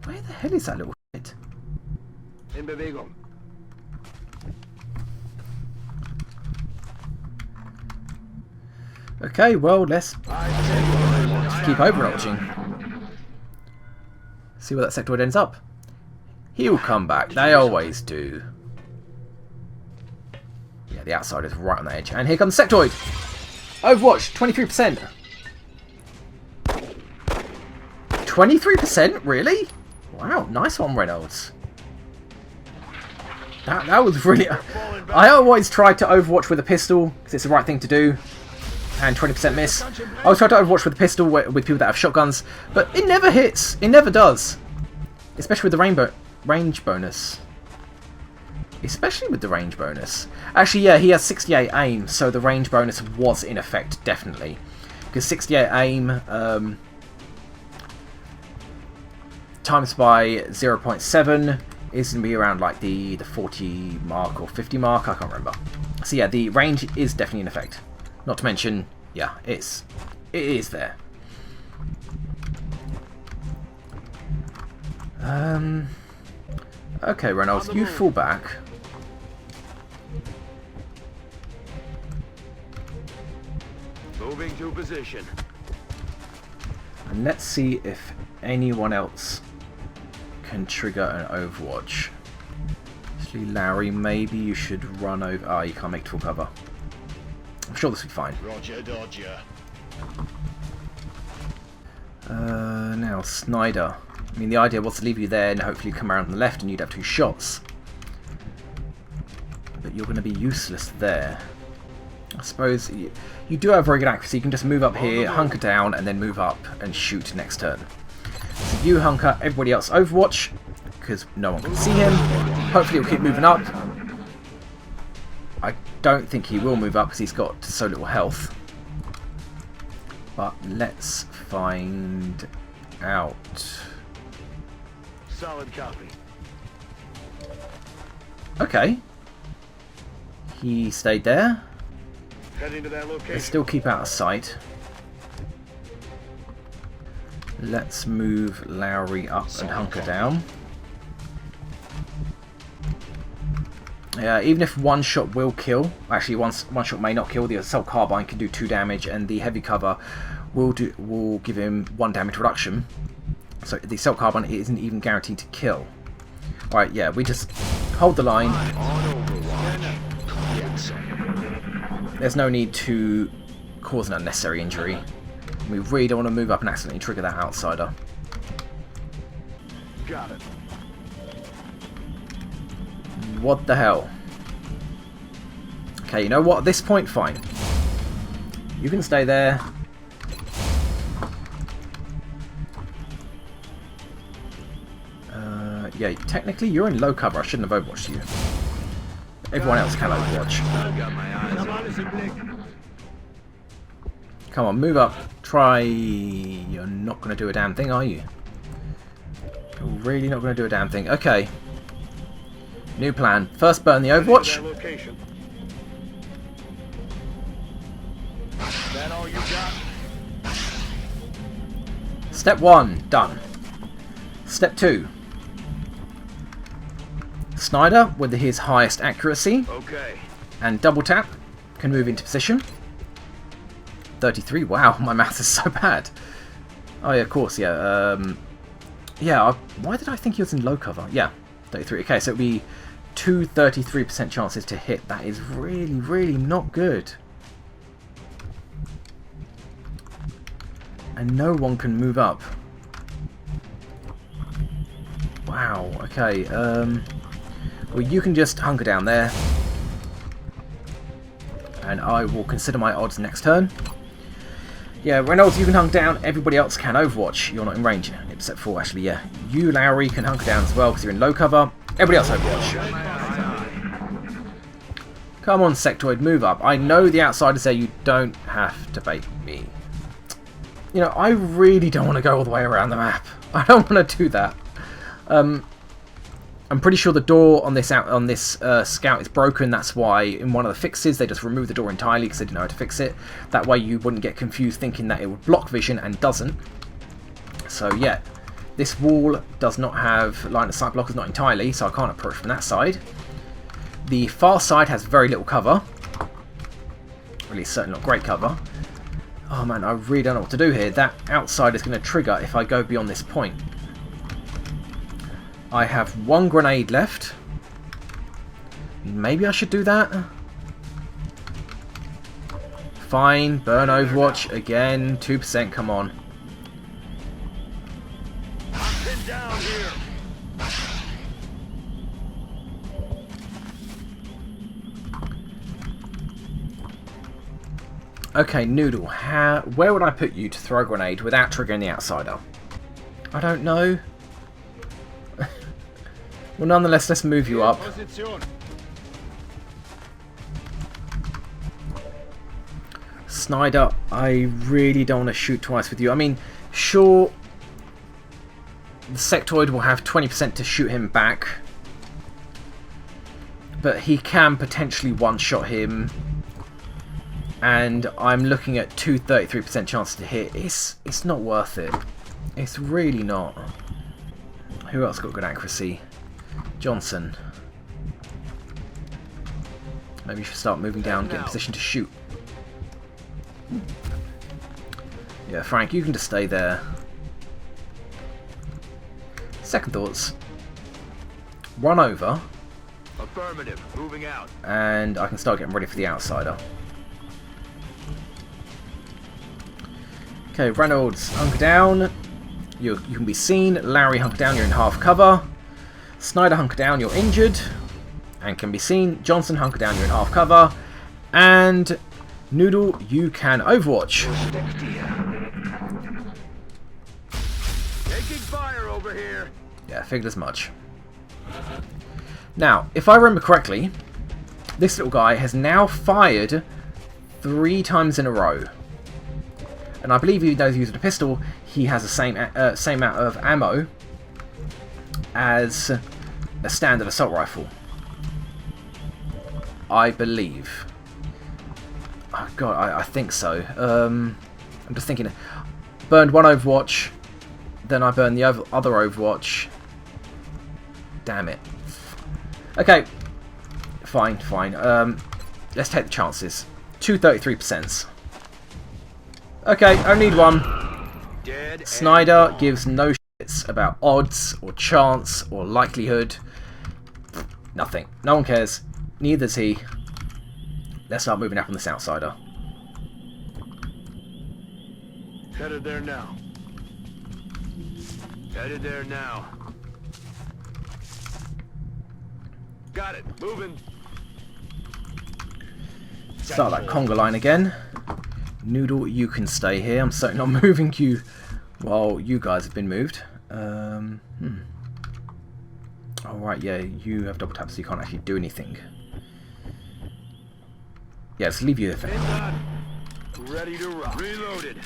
Where the hell is that little shit? In Bewegung. Okay, well, let's keep overwatching. See where that sectoid ends up. He'll come back. They always do. Yeah, the outside is right on the edge. And here comes Sectoid. Overwatch, 23%. 23%? Really? Wow, nice one, Reynolds. That was really... I always try to Overwatch with a pistol, because it's the right thing to do. And 20% miss. I always try to Overwatch with a pistol with people that have shotguns, but it never hits. It never does. Especially with the range bonus. Especially with the range bonus. Actually, yeah, he has 68 aim, so the range bonus was in effect, definitely. Because 68 aim times by 0.7 is going to be around like the 40 mark or 50 mark, I can't remember. So yeah, the range is definitely in effect. Not to mention, yeah, it is there. Okay, Reynolds, you fall back. Moving to position. And let's see if anyone else can trigger an Overwatch. Actually, Larry, maybe you should run over... Ah, you can't make full cover. I'm sure this will be fine. Roger, Dodger. Now, Snyder. I mean, the idea was to leave you there and hopefully come around on the left and you'd have 2 shots. But you're going to be useless there. I suppose you do have very good accuracy. You can just move up here, hunker down, and then move up and shoot next turn. So you hunker, everybody else overwatch, because no one can see him. Hopefully he'll keep moving up. I don't think he will move up because he's got so little health. But let's find out. Solid copy. Okay. He stayed there. Heading to that They location. still keep out of sight. Let's move Lowry up and hunker down. Even if one shot will kill, actually one shot may not kill, the assault carbine can do 2 damage and the heavy cover will give him 1 damage reduction. So the assault carbine isn't even guaranteed to kill. Alright, yeah, we just hold the line. There's no need to cause an unnecessary injury. We really don't want to move up and accidentally trigger that outsider. Got it. What the hell? Okay, you know what? At this point, fine. You can stay there. Yeah, technically you're in low cover. I shouldn't have overwatched you. Everyone else can overwatch. Got my eyes. Come on, move up. Try... You're not going to do a damn thing, are you? You're really not going to do a damn thing. Okay. New plan. First burn the Overwatch. That location. That all you got? Step 1, done. Step 2. Snyder, with his highest accuracy, Okay. and double tap, can move into position. 33, wow, my maths is so bad. Oh yeah, of course, yeah. Why did I think he was in low cover? Yeah, 33. Okay, so it'll be 2 33% chances to hit. That is really, really not good. And no one can move up. Wow, okay, well, you can just hunker down there. And I will consider my odds next turn. Yeah, Reynolds, you can hunker down. Everybody else can overwatch. You're not in range. Except for, actually, yeah. You, Lowry, can hunker down as well because you're in low cover. Everybody else overwatch. Come on, Sectoid, move up. I know the outsider's there. You don't have to bait me. You know, I really don't want to go all the way around the map. I don't want to do that. I'm pretty sure the door on this scout is broken. That's why in one of the fixes they just removed the door entirely because they didn't know how to fix it. That way you wouldn't get confused thinking that it would block vision and doesn't. So yeah, this wall does not have line of sight blockers, not entirely, so I can't approach from that side. The far side has very little cover. Really, certainly not great cover. Oh man, I really don't know what to do here. That outside is going to trigger if I go beyond this point. I have 1 grenade left. Maybe I should do that. Fine, burn Overwatch again. 2%, come on. I'm pinned down here. Okay, Noodle, where would I put you to throw a grenade without triggering the outsider? I don't know. Well, nonetheless, let's move you up. Snyder, I really don't want to shoot twice with you. I mean, sure, the Sectoid will have 20% to shoot him back, but he can potentially one-shot him, and I'm looking at 2 33% chances to hit. It's not worth it. It's really not. Who else got good accuracy? Johnson. Maybe you should start moving down, get in position to shoot. Yeah, Frank, you can just stay there. Second thoughts. Run over. Affirmative. Moving out. And I can start getting ready for the outsider. Okay, Reynolds, hunker down. You can be seen. Larry, hunker down, you're in half cover. Snyder, hunker down, you're injured and can be seen. Johnson, hunker down, you're in half cover. And Noodle, you can Overwatch. Taking fire over here. Yeah, figured as much. Now, if I remember correctly, this little guy has now fired 3 times in a row. And I believe even though he's using a pistol, he has the same amount of ammo as a standard assault rifle. I believe. Oh god, I think so. I'm just thinking. Burned one Overwatch, then I burned the other Overwatch. Damn it. Okay. Fine, fine. Let's take the chances. 233%. Okay, I need one. Dead. Snyder gives no shits about odds or chance or likelihood. Nothing. No one cares. Neither does he. Let's start moving up on this outsider. Headed there now. Headed there now. Got it. Moving. Start that conga line again. Noodle, you can stay here. I'm certainly not moving you while you guys have been moved. Alright, yeah, you have double tap so you can't actually do anything. Yeah, let's leave you there. Ready to rock. Reloaded.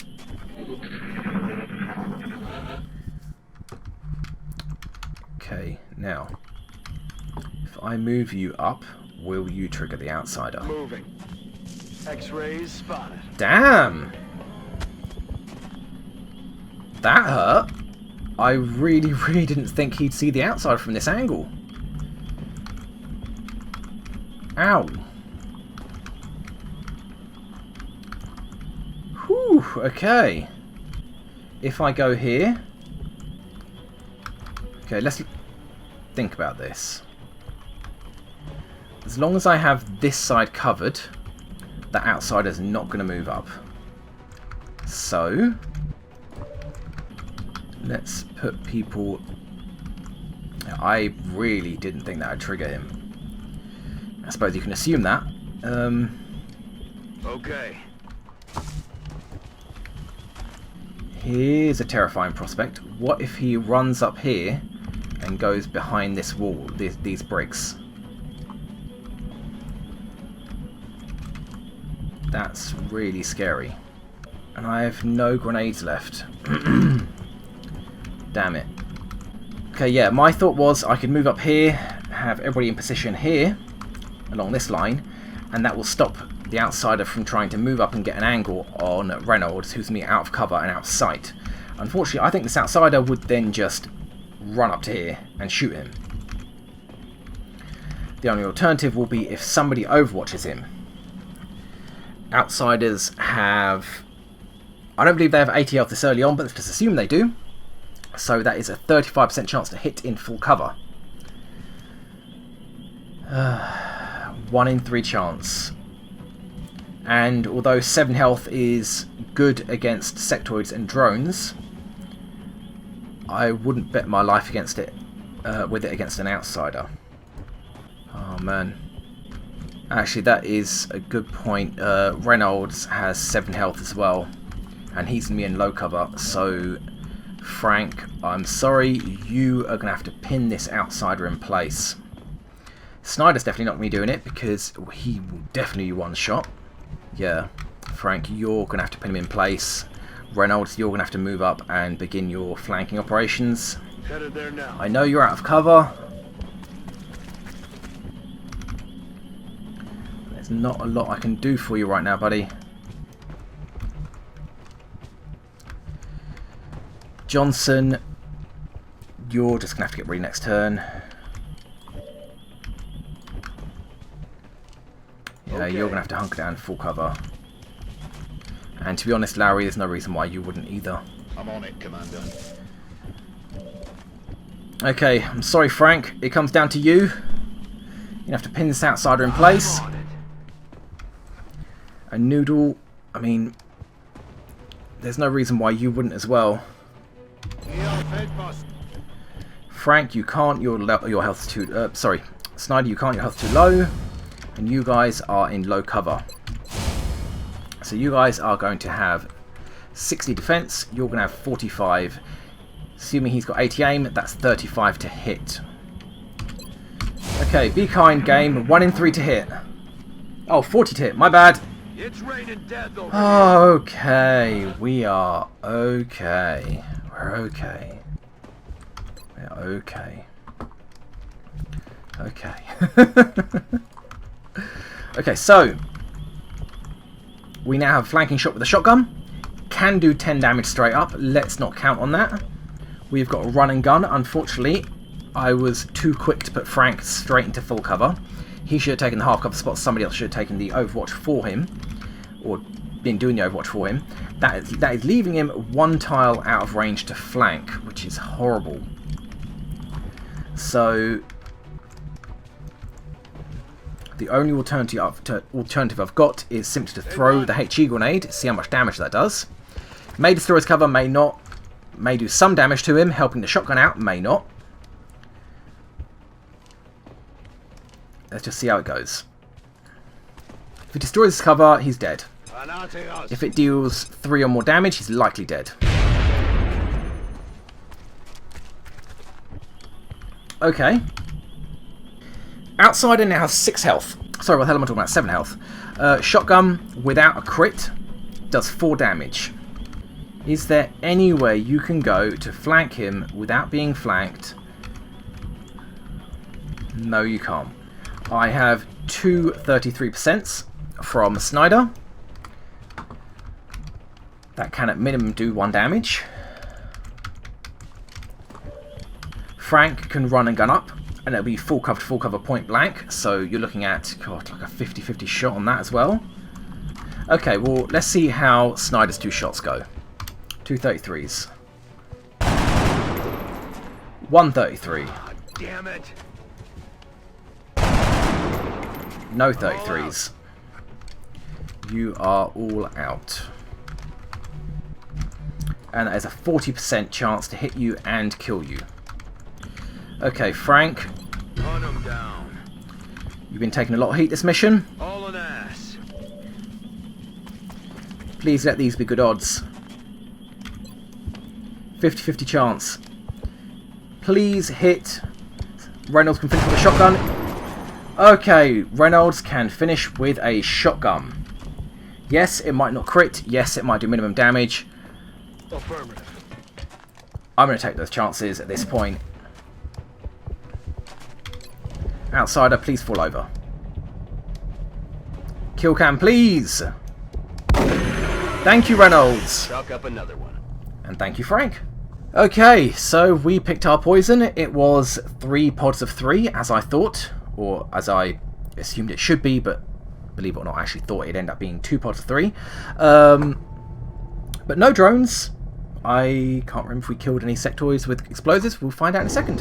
Okay, now, if I move you up, will you trigger the outsider? Moving. X-rays spotted. Damn! That hurt. I really, really didn't think he'd see the outside from this angle. Ow. Whew, okay. If I go here... Okay, let's think about this. As long as I have this side covered, the outsider's not going to move up. So... let's put people... I really didn't think that would trigger him. I suppose you can assume that. Okay. Here's a terrifying prospect. What if he runs up here and goes behind this wall, these bricks? That's really scary. And I have no grenades left. Damn it. Okay, yeah, my thought was I could move up here, have everybody in position here, along this line, and that will stop the outsider from trying to move up and get an angle on Reynolds, who's me out of cover and out of sight. Unfortunately, I think this outsider would then just run up to here and shoot him. The only alternative will be if somebody overwatches him. Outsiders have... I don't believe they have 80 health this early on, but let's just assume they do. So that is a 35% chance to hit in full cover. 1 in 3 chance. And although 7 health is good against sectoids and drones, I wouldn't bet my life against it with it against an outsider. Oh man. Actually, that is a good point. Reynolds has 7 health as well, and he's going to be in low cover. So, Frank, I'm sorry, you are going to have to pin this outsider in place. Snyder's definitely not going to be doing it because he will definitely one shot. Yeah, Frank, you're going to have to pin him in place. Reynolds, you're going to have to move up and begin your flanking operations. Headed there now. I know you're out of cover. There's not a lot I can do for you right now, buddy. Johnson, you're just going to have to get ready next turn. Yeah, Okay. You're going to have to hunker down full cover. And to be honest, Larry, there's no reason why you wouldn't either. I'm on it, Commander. Okay, I'm sorry, Frank. It comes down to you. You have to pin this outsider in place. And Noodle, I mean, there's no reason why you wouldn't as well. Frank, you can't. Your health's too. Sorry, Snyder, you can't. Your health's too low, and you guys are in low cover. So you guys are going to have 60 defense. You're going to have 45. Assuming he's got 80 aim, that's 35 to hit. Okay, be kind, game. 1 in 3 to hit. Oh, 40 to hit. My bad. It's raining death over Okay, we are okay. We're okay. We're okay. Okay. Okay, so we now have a flanking shot with a shotgun. Can do 10 damage straight up. Let's not count on that. We've got a run and gun. Unfortunately, I was too quick to put Frank straight into full cover. He should have taken the half cover spot. Somebody else should have taken the Overwatch for him, or been doing the Overwatch for him. That is leaving him 1 tile out of range to flank, which is horrible. So the only alternative I've got is simply to throw the HE grenade, see how much damage that does. May destroy his cover, may not. May do some damage to him, helping the shotgun out, may not. Let's just see how it goes. If it destroys his cover, he's dead. If it deals 3 or more damage, he's likely dead. Okay. Outsider now has 6 health. Sorry, what the hell am I talking about? 7 health. Shotgun without a crit does 4 damage. Is there any way you can go to flank him without being flanked? No, you can't. I have 2 33% from Snyder. That can at minimum do 1 damage. Frank can run and gun up, and it'll be full cover point blank, so you're looking at, God, like a 50-50 shot on that as well. Okay, well, let's see how Snyder's 2 shots go. 2 33s. 1 33. Oh, damn it. No 33s. You are all out. And that is a 40% chance to hit you and kill you. Okay, Frank. Hunt him down. You've been taking a lot of heat this mission. All an ass. Please let these be good odds. 50-50 chance. Please hit. Reynolds can finish with a shotgun. Okay, Reynolds can finish with a shotgun. Yes, it might not crit. Yes, it might do minimum damage. Affirmative. I'm going to take those chances at this point. Outsider, please fall over. Kill cam, please. Thank you, Reynolds. Chalk up another one. And thank you, Frank. Okay, so we picked our poison. It was 3 pods of 3, as I thought, or as I assumed it should be, but believe it or not, I actually thought it'd end up being 2 pods of 3. But no drones. I can't remember if we killed any sectoids with explosives. We'll find out in a second.